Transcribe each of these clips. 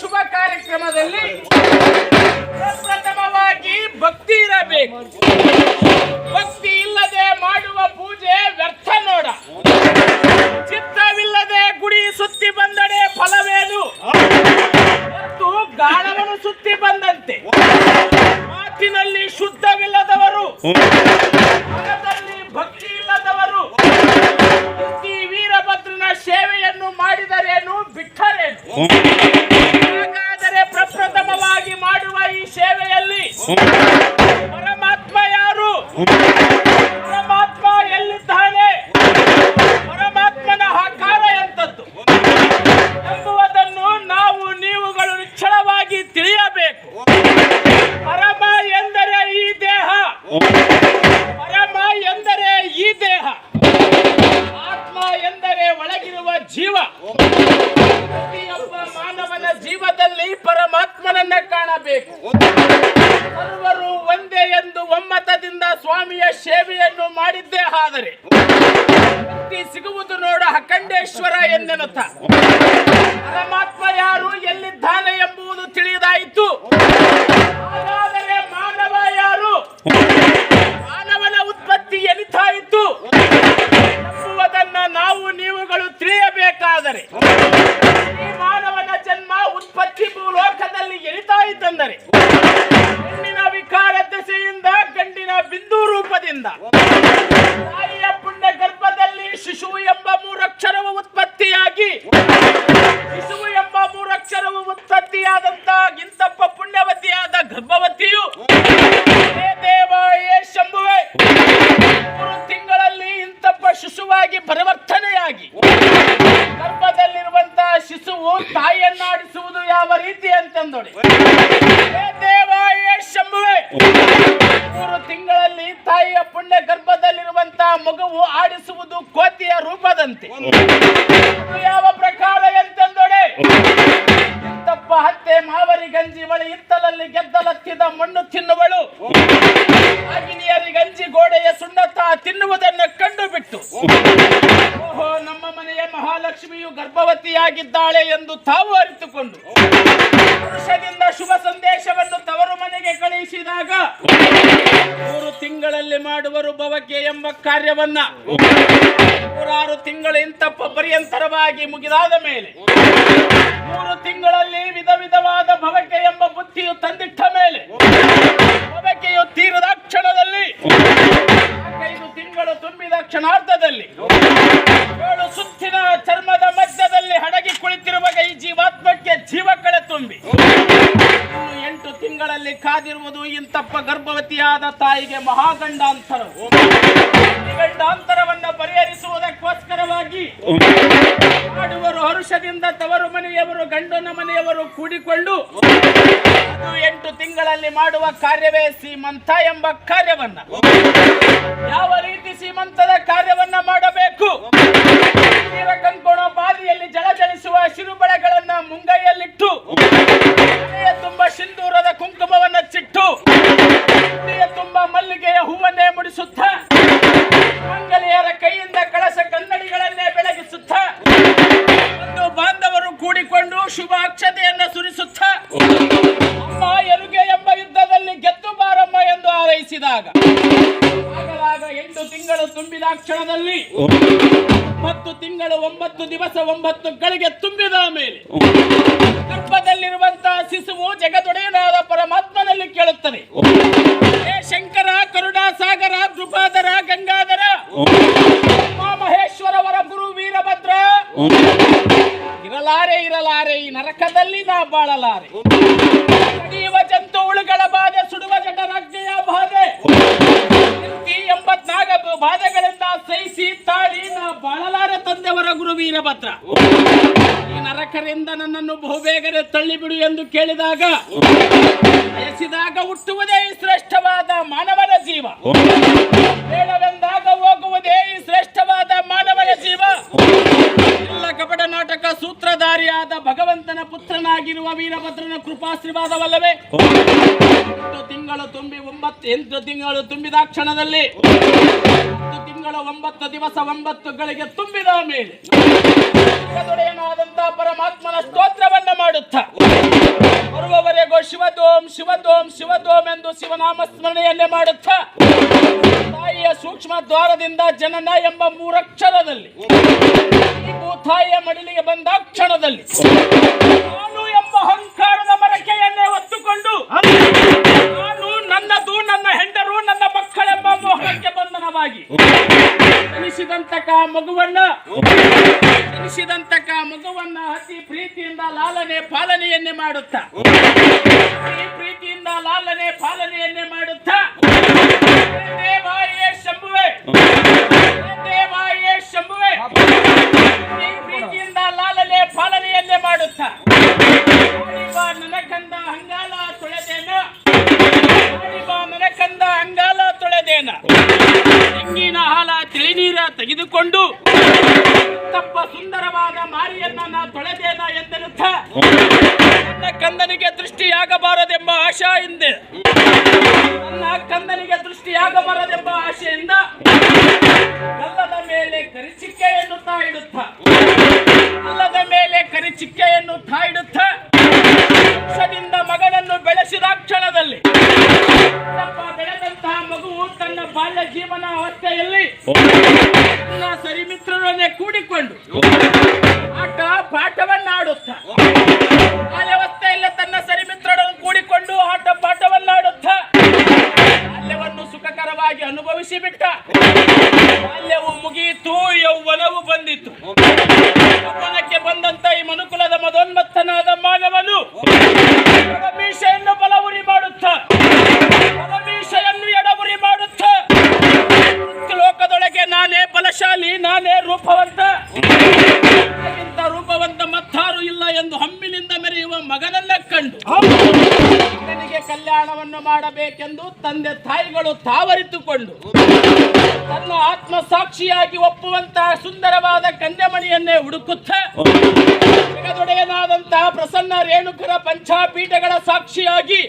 ಶುಭ ಕಾರ್ಯಕ್ರಮದಲ್ಲಿ ಪ್ರಥಮವಾಗಿ ಭಕ್ತಿ ಇರಬೇಕು. ಭಕ್ತಿ ಇಲ್ಲದೆ ಮಾಡುವ ಪೂಜೆ ವ್ಯರ್ಥ ನೋಡ. ಚಿತ್ತವಿಲ್ಲದೆ ಗುಡಿ ಸುತ್ತಿ ಬಂದಡೆ ಫಲವೇನು? ಮತ್ತು ಗಾಳವನ್ನು ಸುತ್ತಿ ಬಂದಂತೆ. ಮಾತಿನಲ್ಲಿ ಶುದ್ಧವಿಲ್ಲದವರು, ಮನದಲ್ಲಿ ಭಕ್ತಿ ಇಲ್ಲದವರು ಈ ವೀರಭದ್ರನ ಸೇವೆಯನ್ನು ಮಾಡಿದರೇನು ಬಿಟ್ಟರೇನು? ಹಾಗಾದರೆ ಪ್ರಪ್ರಥಮವಾಗಿ ಮಾಡುವ ಈ ಸೇವೆಯಲ್ಲಿ ಪರಮಾತ್ಮ ಯಾರು? ಪರಮಾತ್ಮ ಎಲ್ಲಿದ್ದಾನೆ? ಪರಮಾತ್ಮನ ಆಕಾರ ಎಂತದ್ದು ಎಂಬುದನ್ನು ನಾವು ನೀವುಗಳು ನಿಶ್ಚಳವಾಗಿ ತಿಳಿಯಬೇಕು. ಪರಮ ಎಂದರೆ ಈ ದೇಹ, ಪರಮ ಎಂದರೆ ಈ ದೇಹ, ಆತ್ಮ ಎಂದರೆ ಒಳಗಿರುವ ಜೀವ. ಪ್ರತಿಯೊಬ್ಬ ಮಾನವನ ಜೀವದಲ್ಲಿ ಪರಮಾತ್ಮನನ್ನ ಕಾಣಬೇಕು. ಸರ್ವರು ಒಂದೇ ಎಂದು ಒಮ್ಮತದಿಂದ ಸ್ವಾಮಿಯ ಸೇವೆಯನ್ನು ಮಾಡಿದ್ದೇ ಆದರೆ ಮುಕ್ತಿ ಸಿಗುವುದು ನೋಡ ಅಖಂಡೇಶ್ವರ ಎಂದೆನುತ್ತ. ಪರಮಾತ್ಮ ಯಾರು, ಎಲ್ಲಿದ್ದಾನೆ ಎಂಬುದು ತಿಳಿದಾಯಿತು. ಹಾಗಾದರೆ ಮಾನವ ಯಾರು, ಮಾನವನ ಉತ್ಪತ್ತಿ ಎನಿತಾಯಿತು ಎಂಬುದನ್ನ ನಾವು ನೀವುಗಳು ತಿಳಿಯಬೇಕಾದರೆ ಈ ಮಾನವನ ಜನ್ಮ ಉತ್ಪತ್ತಿ ಭೂಲೋಕದಲ್ಲಿ ಎನಿತಾಯಿತೆಂದರೆ ಹೆಣ್ಣಿನ ವಿಕಾರ ದೆಸೆಯಿಂದ ಗಂಡಿನ ಬಿಂದು ರೂಪದಿಂದ ತಾಯಿಯ ಪುಣ್ಯ ಗರ್ಭದಲ್ಲಿ ಶಿಶು ಎಂಬ ಮೂರಕ್ಷರವು ಉತ್ಪತ್ತಿಯಾಗಿ ಶಿಶುವು ಎಂಬ ಮೂರಕ್ಷರವು ಉತ್ಪತ್ತಿಯಾದಂತ ಇಂತಪ್ಪ ಪುಣ್ಯವತಿಯಾದ ಗರ್ಭವತಿಯು ಹೇ ದೇವ, ಹೇ ಶಂಭುವೆ, 3 ತಿಂಗಳಲ್ಲಿ ಇಂತಪ್ಪ ಶಿಶುವಾಗಿ ಪರಿವರ್ತನೆಯಾಗಿ ಗರ್ಭದಲ್ಲಿರುವಂತಹ ಶಿಶುವು ತಾಯಿಯನ್ನಾಡಿಸುವುದು ಯಾವ ರೀತಿ ಅಂತಂದೊಡೆ. ಹೇ ದೇವ, ಹೇ ಶಂಭುವೆ, 3 ತಿಂಗಳಲ್ಲಿ ತಾಯಿಯ ಪುಣ್ಯ ಗರ್ಭದಲ್ಲಿರುವಂತಹ ಮಗುವು ಆಡಿಸುವುದು ಕೋತಿಯ ರೂಪದಂತೆ. ಯಾವ ಪ್ರಕಾರ ಎಂತಂದೊಡೆ. ಇಂತಪ್ಪ ಹತ್ತೆ ಮಾವರಿ ಗಂಜಿ ಬಳಿ ಇತ್ತಲಲ್ಲಿ ಗೆದ್ದಲತ್ತಿದ ಮಣ್ಣು ತಿನ್ನುವಳು ಆಗಿನಿಯರಿ ಗಂಜಿ ಗೋಡೆಯ ಸುಣ್ಣತ ತಿನ್ನುವುದನ್ನು ಕಂಡು ಬಿಟ್ಟು ಓಹೋ, ನಮ್ಮ ಮನೆಯ ಮಹಾಲಕ್ಷ್ಮಿಯು ಗರ್ಭವತಿಯಾಗಿದ್ದಾಳೆ ಎಂದು ತಾವು ಅರಿತುಕೊಂಡು ಪುರುಷದಿಂದ ಶುಭ ಸಂದೇಶವನ್ನು ತವರು ಮನೆಗೆ ಕಳುಹಿಸಿದಾಗ 3 ತಿಂಗಳಲ್ಲಿ ಮಾಡುವರು ಭವಕ್ಕೆ ಎಂಬ ಕಾರ್ಯವನ್ನ 6 ತಿಂಗಳು ಇಂತಪ್ಪ ಪರ್ಯಂತರವಾಗಿ ಮುಗಿದಾದ ಮೇಲೆ 3 ತಿಂಗಳಲ್ಲಿ ವಿಧ ವಿಧವಾದ ಭವಕ್ಕೆ ಎಂಬ ಬುದ್ಧಿಯು ತಂದಿಟ್ಟ ಮೇಲೆ ಭವಕೆಯು ತೀರದ ಕ್ಷಣದಲ್ಲಿ 5 ತಿಂಗಳು ತುಂಬಿದ ಕ್ಷಣಾರ್ಧದಲ್ಲಿ 7 ಸುತ್ತಿನ ಚರ್ಮದ ಮಧ್ಯದಲ್ಲಿ ಅಡಗಿ ಕುಳಿತಿರುವಾಗ ಈ ಜೀವಾತ್ಮಕ್ಕೆ ಜೀವ ಕಳೆ ತುಂಬಿ 8 ತಿಂಗಳಲ್ಲಿ ಕಾದಿರುವುದು ಇಂತಪ್ಪ ಗರ್ಭವತಿಯಾದ ತಾಯಿಗೆ ಮಹಾಗಂಡಾಂತರವು. ಈ ಗಂಡಾಂತರವನ್ನು ಪರಿಹರಿಸುವುದಕ್ಕೋಸ್ಕರವಾಗಿ ಮಾಡುವರು ಹರುಷದಿಂದ ತವರು ಮನೆಯವರು ಗಂಡನ ಮನೆಯವರು ಕೂಡಿಕೊಂಡು ಅದು 8 ತಿಂಗಳಲ್ಲಿ ಮಾಡುವ ಕಾರ್ಯವೇ ಸೀಮಂತ ಎಂಬ ಕಾರ್ಯವನ್ನ. ಯಾವ ರೀತಿ ಸೀಮಂತದ ಕಾರ್ಯವನ್ನ ಮಾಡಬೇಕು? ಕಂಕೋಣ ಬಾದಿಯಲ್ಲಿ ಜಳಜಳಿಸುವ ಶಿರುಬಳೆಗಳನ್ನ ಮುಂಗೈಯಲ್ಲಿಟ್ಟು ಮನೆಯ ತುಂಬ ಸಿಂಧೂರದ ಕುಂಕುಮವನ್ನ ಚಿಟ್ಟು ಮನೆಯ ತುಂಬ ಮಲ್ಲಿಗೆಯ ಹೂವನ್ನೇ ಮುಡಿಸುತ್ತ ಮಂಗಲಿಯರ ಕೈಯಿಂದ ಕಳಸ ಕನ್ನಡಿಗಳನ್ನೇ ಬೆಳಗಿಸುತ್ತ ಒಂದು ಬಾಂಧವರು ಕೂಡಿಕೊಂಡು ಶುಭ ಅಕ್ಷತೆಯನ್ನ ಸುರಿಸುತ್ತ ಅಮ್ಮ ಎರುಗೆ ಎಂಬ ಯುದ್ಧದಲ್ಲಿ ಗೆದ್ದು ಬಾರಮ್ಮ ಎಂದು ಹಾರೈಸಿದಾಗ 8 ತಿಂಗಳು ತುಂಬಿದ ಕ್ಷಣದಲ್ಲಿ 10 ತಿಂಗಳು 9 ದಿವಸ 9 ಗಳಿಗೆ ತುಂಬಿದ ಮೇಲೆ ಗರ್ಭದಲ್ಲಿರುವಂತಹ ಶಿಶುವು ಜಗದೊಡೆಯನಾದ ಪರಮಾತ್ಮನಲ್ಲಿ ಕೇಳುತ್ತದೆ, ಹೇ ಶಂಕರ, ಕರುಣಾಸಾಗರ, ದೃಪಾಧರ, ಗಂಗಾಧರ, ಮಹೇಶ್ವರವರ ಗುರು ವೀರಭದ್ರ, ಇರಲಾರೆ ಈ ನರಕದಲ್ಲಿ ನಾ ಬಾಳಲಾರೆ. ಕಡಿಯುವ ಜಂತು ಹುಳುಗಳ ಬಾಧೆ, ಸುಡುವ ಜಠರಾಗ್ನೆಯ ಬಾಧೆ, 84 ಬಾಧೆಗಳಿಂದ ಸಹಿಸಿ ತಾಳಿ ನಾ ಬಾಳಲಾರೆ ತಂದೆವರ ಗುರು ವೀರಭದ್ರ. ಈ ನರಕರಿಂದ ನನ್ನನ್ನು ಬಹುಬೇಗನೆ ತಳ್ಳಿಬಿಡು ಎಂದು ಕೇಳಿದಾಗ ಬಯಸಿದಾಗ ಹುಟ್ಟುವುದೇ ಈ ಶ್ರೇಷ್ಠವಾದ ಮಾನವನ ಜೀವ, ಬೇಡವೆಂದಾಗ ಹೋಗುವುದೇ ಈ ಶ್ರೇಷ್ಠವಾದ ಮಾನವನ ಜೀವ. ಎಲ್ಲ ಕಪಟ ನಾಟಕ ಸೂತ್ರಧಾರಿಯಾದ ಭಗವಂತನ ಪುತ್ರನಾಗಿರುವ ವೀರಭದ್ರನ ಕೃಪಾಶ್ರೀವಾದವಲ್ಲವೇ? 8 ತಿಂಗಳು ತುಂಬಿ 8 ತಿಂಗಳು ತುಂಬಿದ ಕ್ಷಣದಲ್ಲಿ 10 ತಿಂಗಳು 9 ದಿವಸ 9 ಗಳಿಗೆ ತುಂಬಿದ ಮೇಲೆ ಜಗದೊಡೆಯನಾದಂತಹ ಪರಮಾತ್ಮನ ಸ್ತೋತ್ರವನ್ನ ಮಾಡುತ್ತಾ ಜನನ ಎಂಬ ಮೂರಕ್ಷರದಲ್ಲಿ ಈ ಭೂತಾಯಿಯ ಮಡಿಲಿಗೆ ಬಂದ ಕ್ಷಣದಲ್ಲಿ ನಾನು ಎಂಬ ಅಹಂಕಾರದ ಮರಕೆಯನ್ನೇ ಹೊತ್ತುಕೊಂಡು ನಾನು ನನ್ನದು, ನನ್ನ ಹೆಂಡರು, ನನ್ನ ಮಕ್ಕಳೆಂಬ ಮೋಹಕ್ಕೆ ಬಂಧನವಾಗಿ ಜನಿಸಿದಂತಕ ಮಗುವನ್ನ ಅತಿ ಪ್ರೀತಿಯಿಂದ ಲಾಲನೆ ಪಾಲನೆಯನ್ನೇ ಮಾಡುತ್ತಾ ದೇವಾಯೇ ಶಂಭುವೆ ಪ್ರೀತಿಯಿಂದ ಲಾಲನೆ ಪಾಲನೆಯನ್ನೇ ಮಾಡುತ್ತಾ ನನ್ನ ಕಂದ ಅಂಗಾಲ ತೊಳೆದೇನ ತೆಂಗಿನ ಹಾಲ ತಿಳಿನೀರ ತೆಗೆದುಕೊಂಡು ತಪ್ಪ ಸುಂದರವಾದ ಮಾರಿಯನ್ನ ನಾ ತೊಳೆದೇನ ಎಂದೆನ್ನುತ್ತ ನನ್ನ ಕಂದನಿಗೆ ದೃಷ್ಟಿಯಾಗಬಾರದೆಂಬ ಆಶೆಯಿಂದ ಗಲ್ಲದ ಮೇಲೆ ಕರಿಚಿಕ್ಕೆಯನ್ನು ತಾಯಿಡುತ್ತ ವರ್ಷದಿಂದ ಮಗನನ್ನು ಬೆಳೆಸಿದ ಕ್ಷಣದಲ್ಲಿ ಬೆಳೆದಂತಹ ಮಗುವು ತನ್ನ ಬಾಲ್ಯ ಜೀವನ ಅವಸ್ಥೆಯಲ್ಲಿ ತನ್ನ ಸರಿಮಿತ್ರರನ್ನೇ ಕೂಡಿಕೊಂಡು ಆಟ ಪಾಠವನ್ನಾಡುತ್ತ ಬಾಲ್ಯಾವಸ್ಥೆಯಲ್ಲಿ ತನ್ನ ಸರಿಮಿತ್ರರನ್ನು ಕೂಡಿಕೊಂಡು ಆಟ ಪಾಠವನ್ನಾಡುತ್ತ ಬಾಲ್ಯವನ್ನು ಸುಖಕರವಾಗಿ ಅನುಭವಿಸಿ ಬಿಟ್ಟ. ಬಾಲ್ಯವು ಮುಗಿಯಿತು, ಯೌವನವು ಬಂದಿತು. ಯೌವನಕ್ಕೆ ಬಂದಂತ ಈ ಮನುಕುಲದ ಮದೋನ್ಮತ್ತನಾದ ಮಾನವನು ಮೀಸೆಯನ್ನು ಬಲವುರಿ ಮಾಡುತ್ತ ಮೀಸೆಯನ್ನು ಎಡವುರಿ ಮಾಡುತ್ತ ಲೋಕದೊಳಗೆ ನಾನೇ ಬಲಶಾಲಿ, ನಾನೇ ರೂಪವಂತ, ಇಂಥ ರೂಪವಂತ ಮತ್ತಾರು ಇಲ್ಲ ಎಂದು ಹಮ್ಮಿನಿಂದ ಮೆರೆಯುವ ಮಗನನ್ನ ಕಂಡು ಮಗನಿಗೆ ಕಲ್ಯಾಣವನ್ನು ಮಾಡಬೇಕೆಂದು ತಂದೆ ತಾಯಿಗಳು ತಾವರಿತುಕೊಂಡು ತನ್ನ ಆತ್ಮ ಸಾಕ್ಷಿಯಾಗಿ ಒಪ್ಪುವಂತಹ ಸುಂದರವಾದ ಕನ್ಯಮಣಿಯನ್ನೇ ಹುಡುಕುತ್ತ ಜಗದೊಡೆಯನಾದಂತಹ ಪ್ರಸನ್ನ ರೇಣುಕರ ಪಂಚಾಪೀಠಗಳ ಸಾಕ್ಷಿಯಾಗಿ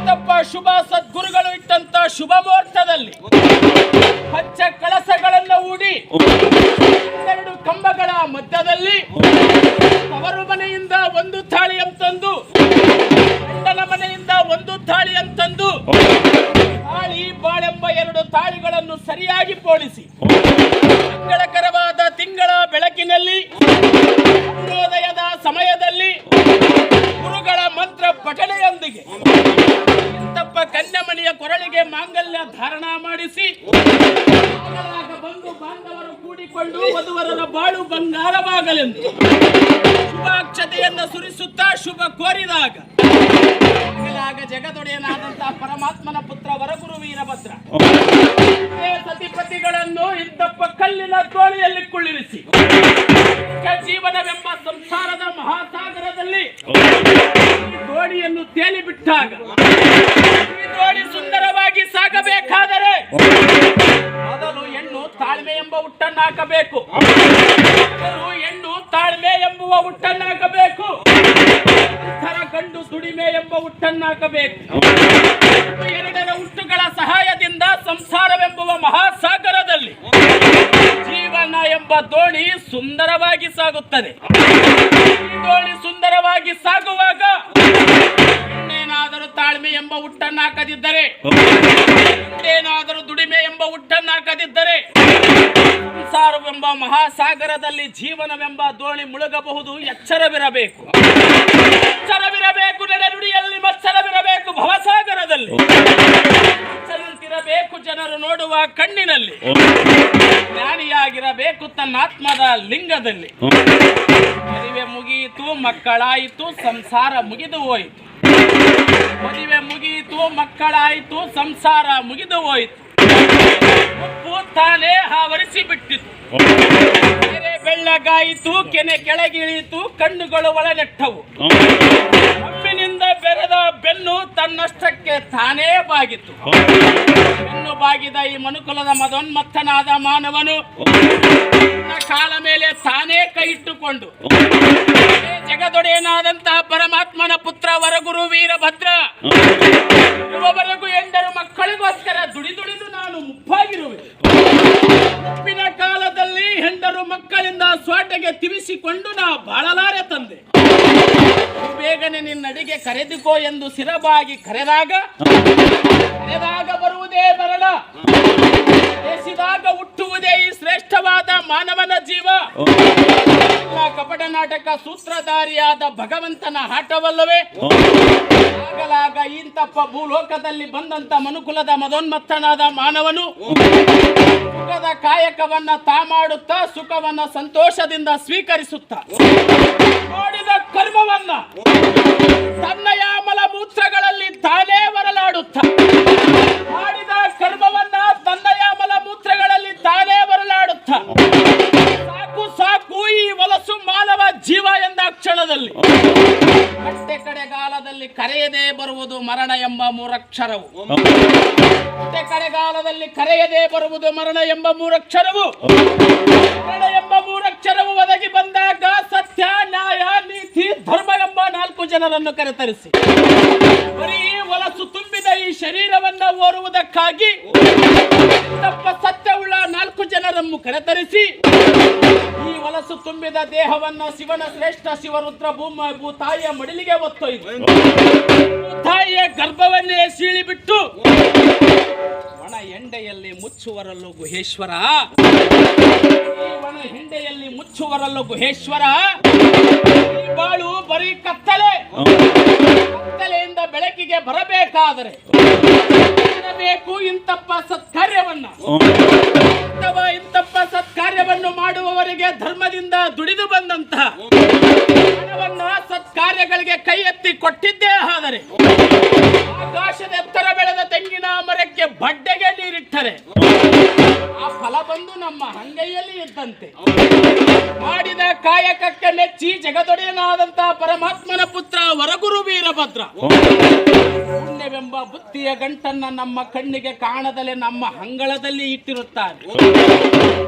ತಪ್ಪ ಶುಭ ಸದ್ಗುರುಗಳು ಇಟ್ಟಂತ ಶುಭ ಮುಹೂರ್ತದಲ್ಲಿ ಪಂಚ ಕಳಸಗಳನ್ನು ಹೂಡಿ 12 ಕಂಬಗಳ ಮಧ್ಯದಲ್ಲಿ ಅವರ ಮನೆಯಿಂದ ಒಂದು ತಾಳಿಯಂತಂದು ಗಂಡನ ಮನೆಯಿಂದ ಒಂದು ತಾಳಿಯಂತಂದು ತಾಳಿ ಬಾಳೆಂಬ 2 ತಾಳಿಗಳನ್ನು ಸರಿಯಾಗಿ ಪೋಣಿಸಿ ಮಂಗಳಕರವಾದ ತಿಂಗಳ ಬೆಳಕಿನಲ್ಲಿ ಸೂರ್ಯೋದಯದ ಸಮಯದಲ್ಲಿ ಗುರುಗಳ ಮಂತ್ರ ಪಠಣೆಯೊಂದಿಗೆ ಇಂತಪ್ಪ ಕನ್ಯಮಣಿಯ ಕೊರಳಿಗೆ ಮಾಂಗಲ್ಯ ಧಾರಣ ಮಾಡಿಸಿ ಬಂಧು ಬಾಂಧವರು ಕೂಡಿಕೊಂಡು ವಧುವರರ ಬಾಳು ಬಂಗಾರವಾಗಲೆಂದು ಶುಭಾಕ್ಷತೆಯನ್ನು ಸುರಿಸುತ್ತಾ ಶುಭ ಕೋರಿದಾಗ ಜಗದೊಡೆಯನಾದಂತಹ ಪರಮಾತ್ಮನ ಪುತ್ರ ವರಗುರು ವೀರಭದ್ರ ಸತಿಪತಿಗಳನ್ನು ಇಂತಪ್ಪ ಕಲ್ಲಿನ ತೋಳಿಯಲ್ಲಿ ಕುಳ್ಳಿರಿಸಿ ಜೀವನವೆಂಬ ಸಂಸಾರದ ಮಹಾಸಾಗರದಲ್ಲಿ ದೋಣಿಯನ್ನು ತೇಲಿ ಬಿಟ್ಟಾಗ ಈ ದೋಣಿ ಸುಂದರವಾಗಿ ಸಾಗಬೇಕಾದರೆ ಮೊದಲು ಹೆಣ್ಣು ತಾಳ್ಮೆ ಎಂಬ ಹುಟ್ಟನ್ನಾಕಬೇಕು. ಹೆಣ್ಣು ತಾಳ್ಮೆ ಎಂಬುವ ಹುಟ್ಟನ್ನಾಕಬೇಕು. ನಂತರ ಗಂಡು ದುಡಿಮೆ ಎಂಬ ಹುಟ್ಟನ್ನಾಕಬೇಕು. ಎರಡರ ಹುಟ್ಟುಗಳ ಸಹಾಯದಿಂದ ಸಂಸಾರವೆಂಬುವ ಮಹಾಸಾಗರದಲ್ಲಿ ಜೀವನ ಎಂಬ ದೋಣಿ ಸುಂದರವಾಗಿ ಸಾಗುತ್ತದೆ. ಈ ದೋಣಿ ಸುಂದರವಾಗಿ ಸಾಗುವಾಗ ಏನಾದರೂ ತಾಳ್ಮೆ ಎಂಬ ಹುಟ್ಟನ್ನಾಕದಿದ್ದರೆ, ಏನಾದರೂ ದುಡಿಮೆ ಎಂಬ ಹುಟ್ಟನ್ನಾಕದಿದ್ದರೆ ಸಂಸಾರವೆಂಬ ಮಹಾಸಾಗರದಲ್ಲಿ ಜೀವನವೆಂಬ ದೋಣಿ ಮುಳುಗಬಹುದು. ಎಚ್ಚರವಿರಬೇಕು, ನಡೆನುಡಿಯಲ್ಲಿ ಮತ್ಸರವಿರಬೇಕು. ಭವಸಾಗರದಲ್ಲಿ ಎಚ್ಚರಂತಿರಬೇಕು ಜನರು ನೋಡುವ ಕಣ್ಣಿನಲ್ಲಿ, ಜ್ಞಾನಿಯಾಗಿರಬೇಕು ತನ್ನ ಆತ್ಮದ ಲಿಂಗದಲ್ಲಿ. ಮದುವೆ ಮುಗಿಯಿತು, ಮಕ್ಕಳಾಯಿತು, ಸಂಸಾರ ಮುಗಿದು ಹೋಯಿತು. ಮದುವೆ ಮುಗಿಯಿತು, ಮಕ್ಕಳಾಯಿತು, ಸಂಸಾರ ಮುಗಿದು ಹೋಯಿತು. ಉಪ್ಪು ತಾನೇ ಆವರಿಸಿ ಬಿಟ್ಟಿತು. ಬೆಳ್ಳಗಾಯಿತು, ಕೆನೆ ಕೆಳಗಿಳಿಯಿತು, ಕಣ್ಣುಗಳು ಒಳನೆಟ್ಟವು. ಹಮ್ಮಿನಿಂದ ಬೆರೆದ ಬೆನ್ನು ತನ್ನಷ್ಟಕ್ಕೆ ತಾನೇ ಬಾಗಿತು. ಬೆನ್ನು ಬಾಗಿದ ಈ ಮನುಕುಲದ ಮದೋನ್ಮತ್ತನಾದ ಮಾನವನು ಕಾಲ ಮೇಲೆ ತಾನೇ ಕೈ ಇಟ್ಟುಕೊಂಡು ಜಗದೊಡೆಯನಾದಂತಹ ಪರಮಾತ್ಮನ ಪುತ್ರ ವರಗುರು ವೀರಭದ್ರ ಇವವರೆಗೂ ಎಂದರು ಮಕ್ಕಳಿಗೋಸ್ಕರ ದುಡಿದು ನಾನು ಮುಪ್ಪಾಗಿರುವೆ. ಮುಪ್ಪಿನ ಕಾಲದಲ್ಲಿ ಹೆಂಡರು ಮಕ್ಕಳಿಂದ ಸ್ವಾಟೆಗೆ ತಿವಿಸಿಕೊಂಡು ನಾ ಬಾಳಲಾರೆ ತಂದೆ. ಬೇಗನೆ ನಿನ್ನಡಿಗೆ ಕರೆದುಕೋ ಎಂದು ಸಿರಬಾಗಿ ಕರೆದಾಗ ಬರುವುದೇ ಮರಣ, ಬೇಸಿದಾಗ ಹುಟ್ಟುವ ಬದುಕುವುದೇ ಈ ಶ್ರೇಷ್ಠವಾದ ಮಾನವನ ಜೀವ. ಕಪಟ ನಾಟಕ ಸೂತ್ರಧಾರಿಯಾದ ಭಗವಂತನ ಆಟವಲ್ಲವೇ? ಆಗಲಾಗ ಇಂತಪ್ಪ ಭೂಲೋಕದಲ್ಲಿ ಬಂದಂತ ಮನುಕುಲದ ಮದೋನ್ಮತ್ತನಾದ ಮಾನವನು ಸುಖದ ಕಾಯಕವನ್ನ ಮಾಡುತ್ತಾ ಸುಖವನ್ನ ಸಂತೋಷದಿಂದ ಸ್ವೀಕರಿಸುತ್ತಾ ಮಾಡಿದ ಕರ್ಮವನ್ನ ತನ್ನಯ ಮಲಮೂತ್ರಗಳಲ್ಲಿ ತಾನೇ ಹೊರಲಾಡುತ್ತ ಮಾಡಿದ ಕರ್ಮವನ್ನ ತನ್ನಯ ಮಲಮೂತ್ರಗಳಲ್ಲಿ ತಾನೇ ಹೊರಲಾಡುತ್ತ ಸಾಕು ಸಾಕು ಈ ಹೊಲಸು ಮಾನವ ಜೀವ ಎಂದ ಕ್ಷಣದಲ್ಲಿ ಕಟ್ಟೆ ಕಡೆಗಾಲದಲ್ಲಿ ಕರೆಯದೇ ಬರುವುದು ಮರಣ ಎಂಬ ಮೂರಕ್ಷರವು. ಕಟ್ಟೆ ಕಡೆಗಾಲದಲ್ಲಿ ಕರೆಯದೇ ಬರುವುದು ಮರಣ ಎಂಬ ಮೂರಕ್ಷರವು. ಮರಣ ಎಂಬ ಮೂರಕ್ಷರವು ಒದಗಿ ಬಂದಾಗ ಸತ್ಯ, ನ್ಯಾಯ, ನೀತಿ, ಧರ್ಮ ಎಂಬ 4 ಜನರನ್ನು ಕರೆತರಿಸಿ ಬರೀ ಹೊಲಸು ತುಂಬಿದ ಈ ಶರೀರವನ್ನ ಓರುವುದಕ್ಕಾಗಿ ತಪ್ಪ ಸತ್ಯವುಳ್ಳ 4 ಜನರನ್ನು ಕರೆತರಿಸಿ ಈ ಹೊಲಸು ತುಂಬಿದ ದೇಹವನ್ನ ಶಿವನ ಶ್ರೇಷ್ಠ ಶಿವರುದ್ರ ಭೂತಾಯಿಯ ಮಡಿಲಿಗೆ ಒತ್ತೊಯ್ದು ಭೂತಾಯಿಯ ಗರ್ಭವನ್ನೇ ಸೀಳಿಬಿಟ್ಟು ಒಣ ಹೆಂಡೆಯಲ್ಲಿ ಮುಚ್ಚುವರಲ್ಲೂ ಗುಹೇಶ್ವರ, ಈ ಒಣ ಹೆಂಡೆಯಲ್ಲಿ ಮುಚ್ಚುವರಲ್ಲೂ ಗುಹೇಶ್ವರ. ಈ ಬಾಳು ಬರೀ ಕತ್ತಲೆಯಿಂದ ಬೆಳಕಿಗೆ ಬರಬೇಕಾದರೆ ಬೇಕು ಇಂತಪ್ಪ ಸತ್ಕಾರ್ಯವನ್ನ ಅಥವಾ ಇಂತಪ್ಪ ಸತ್ಕಾರ್ಯವನ್ನು ಮಾಡುವವರಿಗೆ ಧರ್ಮದಿಂದ ದುಡಿದು ಬಂದಂತಹ ಹಣವನ್ನ ಸತ್ಕಾರ್ಯಗಳಿಗೆ ಕೈ ಎತ್ತಿ ಕೊಟ್ಟಿದ್ದೇ ಆದರೆ ಆಕಾಶದ ಎತ್ತರ ಬೆಳೆದ ತೆಂಗಿನ ಮರಕ್ಕೆ ಬಡ್ಡೆಗೆ ನೀರಿಟ್ಟರೆ ಆ ಫಲ ಬಂದು ನಮ್ಮ ಅಂಗೈಯಲ್ಲಿ ಇದ್ದಂತೆ. ಮಾಡಿದ ಕಾಯಕಕ್ಕೆ ಮೆಚ್ಚಿ ಜಗದೊಡೆಯನಾದಂತಹ ಪರಮಾತ್ಮನ ಪುತ್ರ ವರಗುರು ವೀರಭದ್ರ ಪುಣ್ಯವೆಂಬ ಬುದ್ಧಿಯ ಗಂಟನ್ನ ನಮ್ಮ ಕಣ್ಣಿಗೆ ಕಾಣದಲೆ ನಮ್ಮ ಅಂಗಳದಲ್ಲಿ ಇಟ್ಟಿರುತ್ತಾನೆ.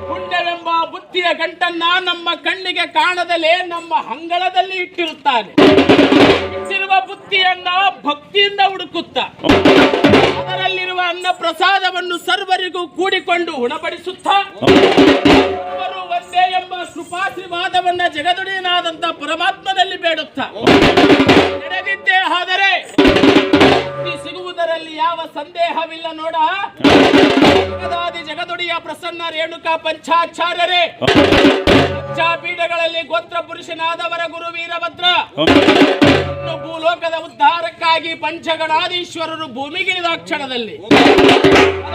ಪುಣ್ಯವೆಂಬ ಬುದ್ಧಿಯ ಗಂಟನ್ನ ನಮ್ಮ ಕಣ್ಣಿಗೆ ಕಾಣದಲೆ ನಮ್ಮ ಅಂಗಳದಲ್ಲಿ ಇಟ್ಟಿರುತ್ತಾನೆ. ಇಟ್ಟಿರುವ ಬುದ್ಧಿಯನ್ನ ಭಕ್ತಿಯಿಂದ ಹುಡುಕುತ್ತ ಅದರಲ್ಲಿರುವ ಅನ್ನ ಪ್ರಸಾದವನ್ನು ಸರ್ವರಿಗೂ ಕೂಡಿಕೊಂಡು ಉಣಬಡಿಸುತ್ತಾ ಸರ್ವರು ಒಂದೇ ಎಂಬ ಕೃಪಾಶೀರ್ವಾದವನ್ನ ಜಗದೊಡೆಯನಾದಂತ ಪರಮಾತ್ಮನಲ್ಲಿ ಬೇಡುತ್ತಾ ನಡೆದಿದ್ದೇ ಆದರೆ ಸಿಗುವುದರಲ್ಲಿ ಯಾವ ಸಂದೇಹವಿಲ್ಲ. ನೋಡ, ಜಗದಾದಿ ಜಗದೊಡೆಯ ಪ್ರಸನ್ನ ರೇಣುಕಾ ಪಂಚಾಚಾರ್ಯರೇ ಪೀಠಗಳಲ್ಲಿ ಗೋತ್ರ ಪುರುಷನಾದವರ ಗುರು ವೀರಭದ್ರ ಭೂಲೋಕದ ಉದ್ಧಾರಕ್ಕಾಗಿ ಪಂಚಗಣಾಧೀಶ್ವರರು ಭೂಮಿಗಿಳಿದ ಕ್ಷಣದಲ್ಲಿ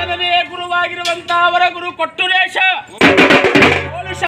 ಅದನ್ನೇ ಗುರುವಾಗಿರುವಂತಹ ಅವರ ಗುರು ಕೊಟ್ಟುರೇಶ